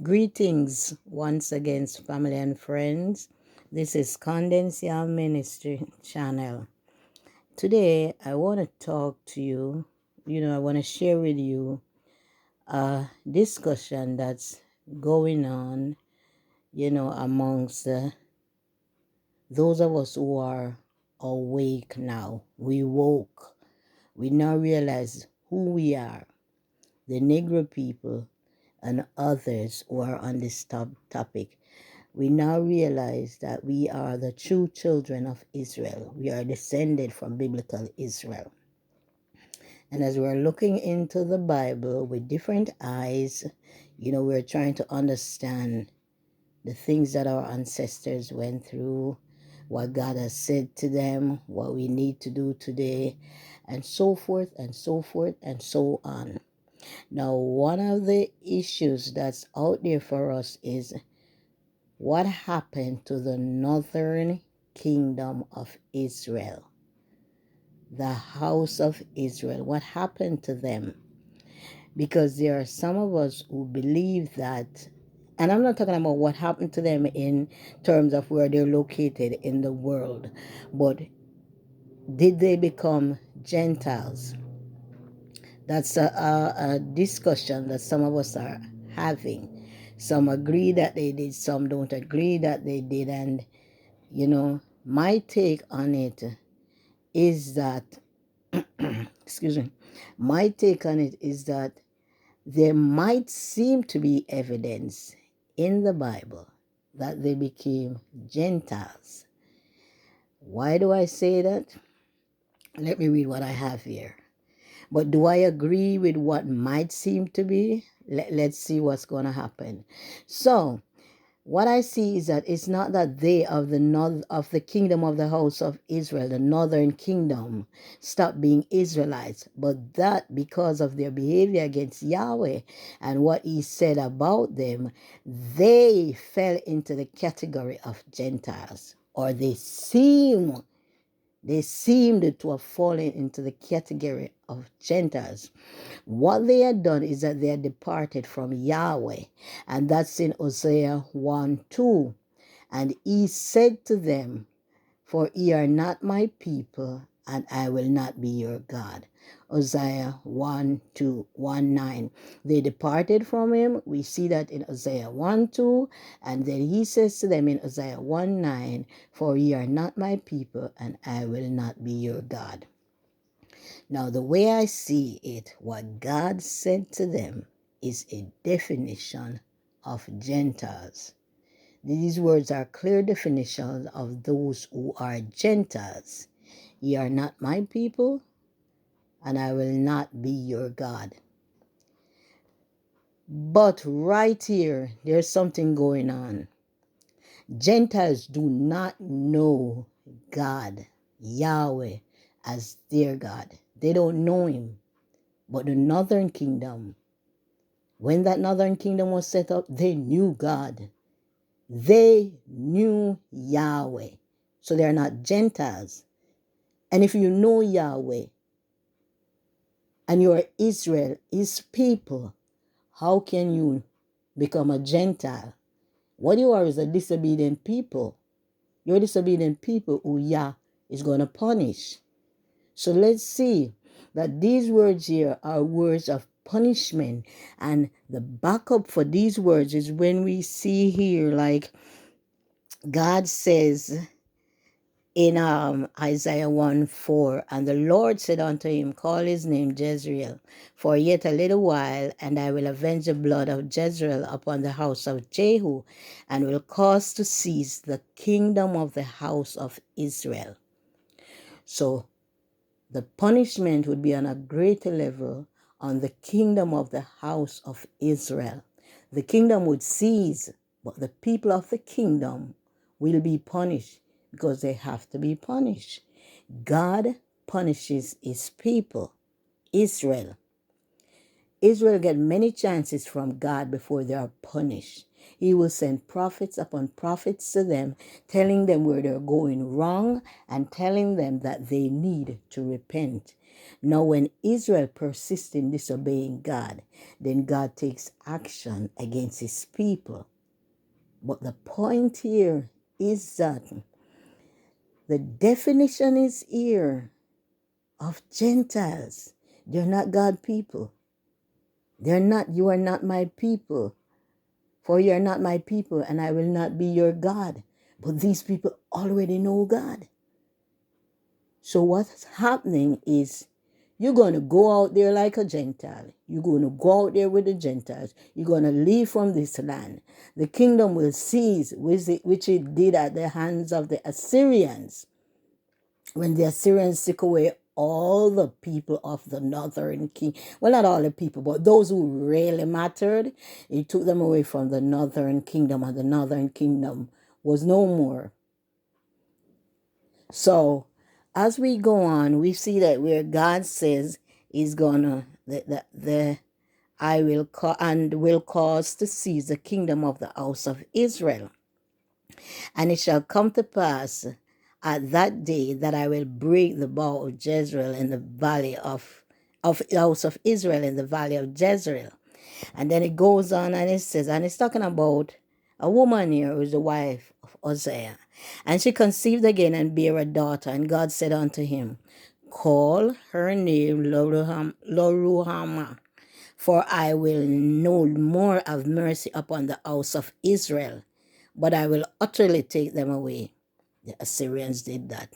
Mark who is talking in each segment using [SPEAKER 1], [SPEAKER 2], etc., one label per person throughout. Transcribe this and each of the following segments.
[SPEAKER 1] Greetings once again, family and friends. This is Condensia Ministry channel. Today, I want to talk to you. I want to share with you a discussion that's going on, amongst those of us who are awake now. We woke. We now realize who we are, the Negro people and others who are on this topic. We now realize that we are the true children of Israel. We are descended from biblical Israel. And as we're looking into the Bible with different eyes, we're trying to understand the things that our ancestors went through, what God has said to them, what we need to do today, and so forth and so forth and so on. Now, one of the issues that's out there for us is what happened to the northern kingdom of Israel, the house of Israel? What happened to them? Because there are some of us who believe that, and I'm not talking about what happened to them in terms of where they're located in the world, but did they become Gentiles? That's a discussion that some of us are having. Some agree that they did, some don't agree that they did, and my take on it is that, excuse me, my take on it is that there might seem to be evidence in the Bible that they became Gentiles. Why do I say that? Let me read what I have here. But do I agree with what might seem to be? Let's see what's going to happen. So, what I see is that it's not that they of the north of the kingdom of the house of Israel, the northern kingdom, stopped being Israelites, but that because of their behavior against Yahweh and what he said about them, they fell into the category of Gentiles, or they seemed to have fallen into the category of Gentiles. What they had done is that they had departed from Yahweh, and that's in Hosea 1:2. And he said to them, "For ye are not my people, and I will not be your God." Hosea 1:2, 1:9. They departed from him. We see that in Hosea 1:2. And then he says to them in Hosea 1:9, "For ye are not my people, and I will not be your God." Now, the way I see it, what God said to them is a definition of Gentiles. These words are clear definitions of those who are Gentiles. Ye are not my people, and I will not be your God. But right here, there's something going on. Gentiles do not know God, Yahweh, as their God. They don't know him. But the northern kingdom, when that northern kingdom was set up, they knew God. They knew Yahweh. So they're not Gentiles. And if you know Yahweh and you are Israel, his people, how can you become a Gentile? What you are is a disobedient people. You're disobedient people who Yah is going to punish. So let's see that these words here are words of punishment. And the backup for these words is when we see here, like God says in Isaiah 1:4, "And the Lord said unto him, Call his name Jezreel, for yet a little while, and I will avenge the blood of Jezreel upon the house of Jehu, and will cause to cease the kingdom of the house of Israel." So the punishment would be on a greater level on the kingdom of the house of Israel. The kingdom would cease, but the people of the kingdom will be punished because they have to be punished. God punishes his people, Israel. Israel get many chances from God before they are punished. He will send prophets upon prophets to them, telling them where they're going wrong and telling them that they need to repent. Now, when Israel persists in disobeying God, then God takes action against his people. But the point here is that the definition is here of Gentiles. They're not God people. They're not, you are not my people. For you are not my people, and I will not be your God. But these people already know God. So what's happening is you're going to go out there like a Gentile. You're going to go out there with the Gentiles. You're going to leave from this land. The kingdom will cease, which it did at the hands of the Assyrians. When the Assyrians took away all the people of the northern king, well, not all the people, but those who really mattered, it took them away from the northern kingdom, and the northern kingdom was no more. So as we go on, we see that where God says he's gonna I will will cause to seize the kingdom of the house of Israel. And it shall come to pass at that day that I will break the bow of Jezreel in the valley of the house of Israel in the valley of Jezreel. And then it goes on and it says, and it's talking about a woman here who is the wife of Uzziah. And she conceived again and bare a daughter. And God said unto him, call her name Loruhamah, for I will no more have mercy upon the house of Israel, but I will utterly take them away. The Assyrians did that.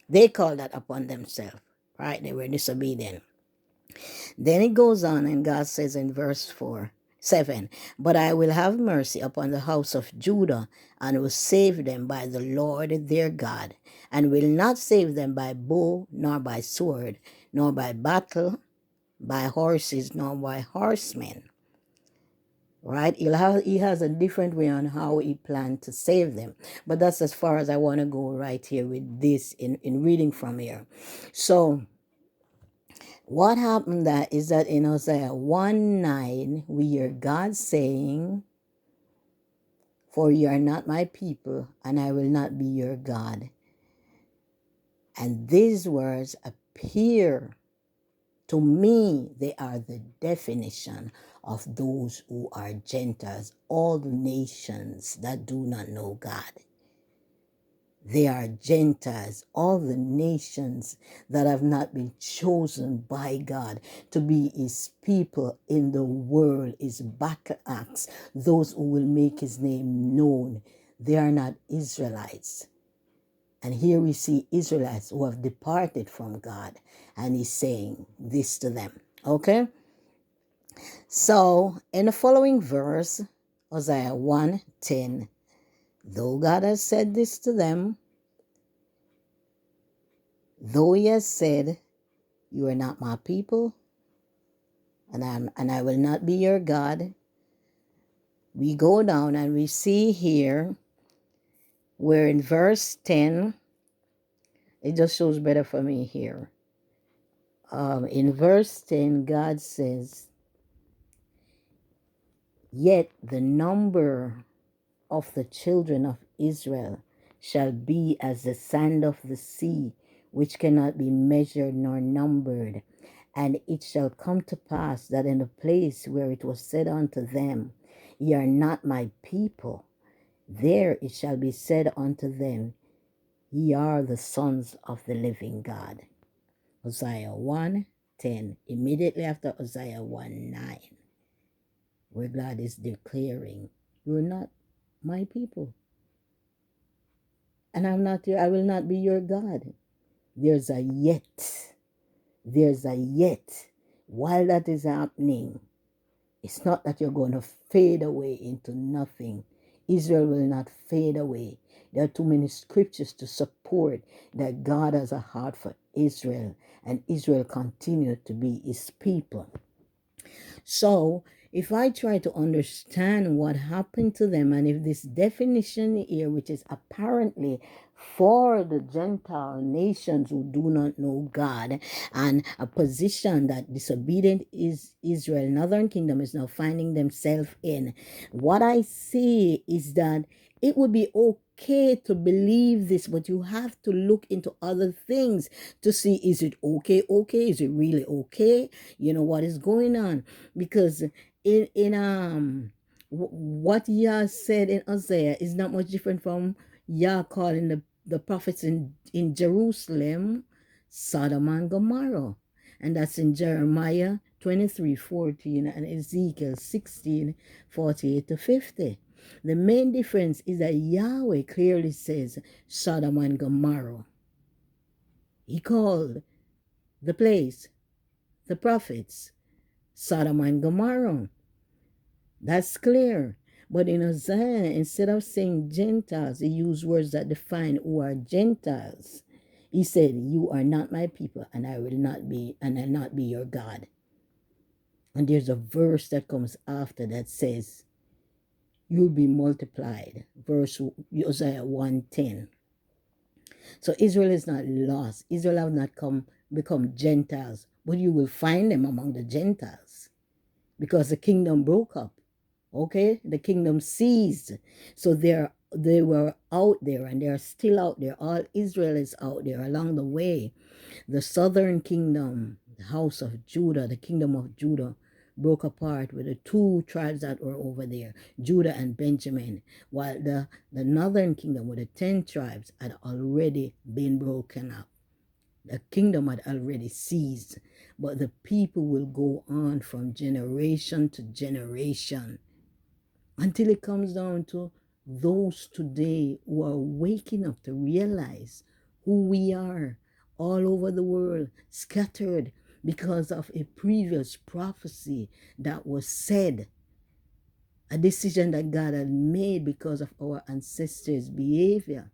[SPEAKER 1] They called that upon themselves, right? They were disobedient. Then it goes on, and God says in verse 7, but I will have mercy upon the house of Judah, and will save them by the Lord their God, and will not save them by bow, nor by sword, nor by battle, by horses, nor by horsemen. Right? He has a different way on how he planned to save them. But that's as far as I want to go right here with this in reading from here. So what happened that is that in Hosea 1:9, we hear God saying, for you are not my people, and I will not be your God. And these words appear to me, they are the definition of those who are Gentiles, all the nations that do not know God. They are Gentiles, all the nations that have not been chosen by God to be his people in the world, his battle axe, those who will make his name known. They are not Israelites. And here we see Israelites who have departed from God, and he's saying this to them. Okay? So, in the following verse, Hosea 1:10, though God has said this to them, though he has said, you are not my people, and I will not be your God, we go down and we see here where in verse 10, it just shows better for me here. In verse 10, God says, yet the number of the children of Israel shall be as the sand of the sea, which cannot be measured nor numbered. And it shall come to pass that in the place where it was said unto them, ye are not my people, there it shall be said unto them, ye are the sons of the living God. Hosea 1:10, immediately after Hosea 1:9, where God is declaring, you're not my people, and I will not be your God. There's a yet. There's a yet. While that is happening, it's not that you're going to fade away into nothing. Israel will not fade away. There are too many scriptures to support that God has a heart for Israel, and Israel continued to be his people. So, if I try to understand what happened to them, and if this definition here, which is apparently for the Gentile nations who do not know God, and a position that disobedient is Israel, Northern Kingdom, is now finding themselves in, what I see is that it would be okay okay to believe this, but you have to look into other things to see, is it okay? Is it really okay? You know what is going on? Because what Yah said in Isaiah is not much different from Yah calling the prophets in Jerusalem Sodom and Gomorrah. And that's in Jeremiah 23:14 and Ezekiel 16:48 to 50. The main difference is that Yahweh clearly says Sodom and Gomorrah. He called the place, the prophets, Sodom and Gomorrah. That's clear. But in Isaiah, instead of saying Gentiles, he used words that define who are Gentiles. He said, "You are not my people, and I'll not be your God." And there's a verse that comes after that says, "You'll be multiplied." Verse Isaiah 1:10. So Israel is not lost. Israel have not become Gentiles, but you will find them among the Gentiles because the kingdom broke up. Okay, the kingdom ceased. So they were out there, and they are still out there. All Israel is out there along the way. The southern kingdom, the house of Judah, the kingdom of Judah, broke apart with the two tribes that were over there, Judah and Benjamin, while the northern kingdom with the 10 tribes had already been broken up. The kingdom had already ceased, but the people will go on from generation to generation until it comes down to those today who are waking up to realize who we are all over the world, scattered because of a previous prophecy that was said, a decision that God had made because of our ancestors' behavior.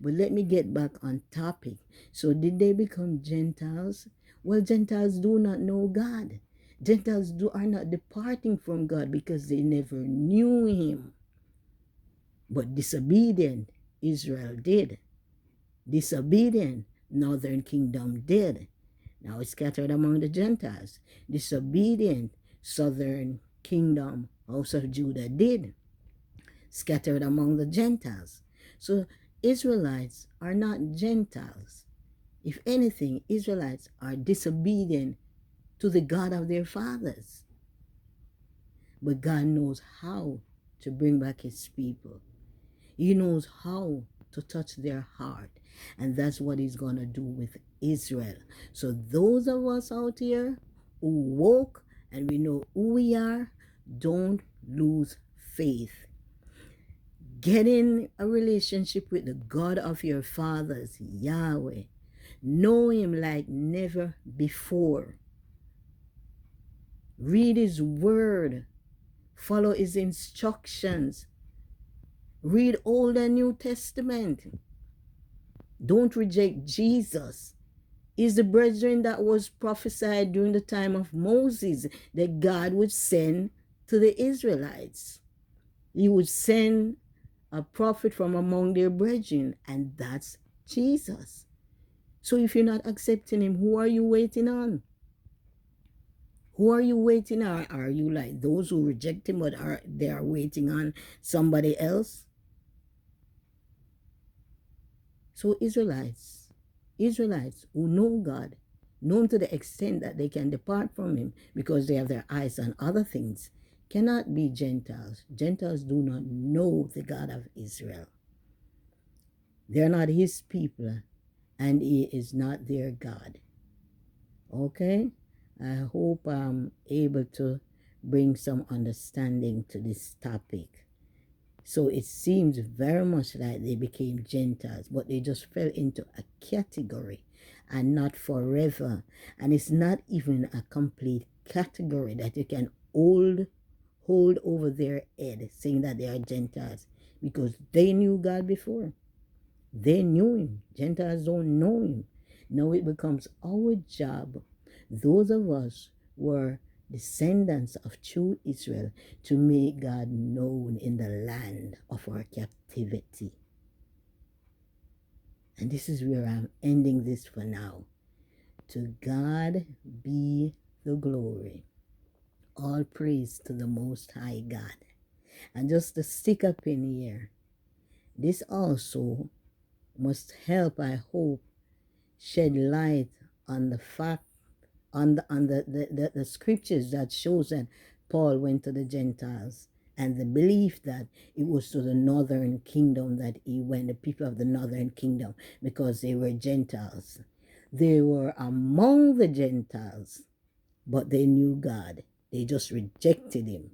[SPEAKER 1] But let me get back on topic. So did they become Gentiles? Well, Gentiles do not know God. Gentiles are not departing from God because they never knew him. But disobedient Israel did. Disobedient northern kingdom did. Now it's scattered among the Gentiles. Disobedient southern kingdom, house of Judah, did. Scattered among the Gentiles. So Israelites are not Gentiles. If anything, Israelites are disobedient to the God of their fathers. But God knows how to bring back his people. He knows how to touch their heart. And that's what he's going to do with Israel. So those of us out here who woke and we know who we are, don't lose faith. Get in a relationship with the God of your fathers, Yahweh. Know him like never before. Read his word. Follow his instructions. Read Old and New Testament. Don't reject Jesus. Is the brethren that was prophesied during the time of Moses that God would send to the Israelites. He would send a prophet from among their brethren, and that's Jesus. So if you're not accepting him, who are you waiting on? Who are you waiting on? Are you like those who reject him, but they are waiting on somebody else? So Israelites who know God, know him to the extent that they can depart from him because they have their eyes on other things, cannot be Gentiles. Gentiles do not know the God of Israel. They're not his people, and he is not their God. Okay? I hope I'm able to bring some understanding to this topic. So it seems very much like they became Gentiles, but they just fell into a category and not forever. And it's not even a complete category that you can hold over their head saying that they are Gentiles, because they knew God before. They knew him. Gentiles don't know him. Now it becomes our job, those of us who are descendants of true Israel, to make God known in the land of our captivity. And this is where I'm ending this for now. To God be the glory. All praise to the Most High God. And just to stick up in here, This also must help, I hope, shed light on the fact, on the scriptures that shows that Paul went to the Gentiles, and the belief that it was to the northern kingdom that he went, the people of the northern kingdom, because they were Gentiles. They were among the Gentiles, but they knew God. They just rejected him.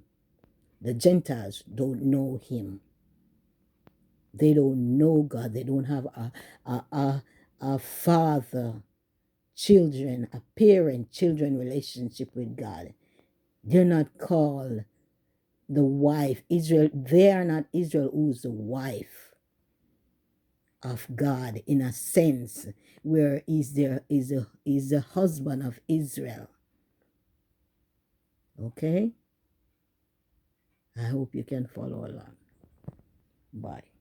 [SPEAKER 1] The Gentiles don't know him. They don't know God. They don't have a father children, a parent children relationship with God. They're not called the wife. Israel, they are not Israel who's the wife of God in a sense, where is the husband of Israel. Okay? I hope you can follow along. Bye.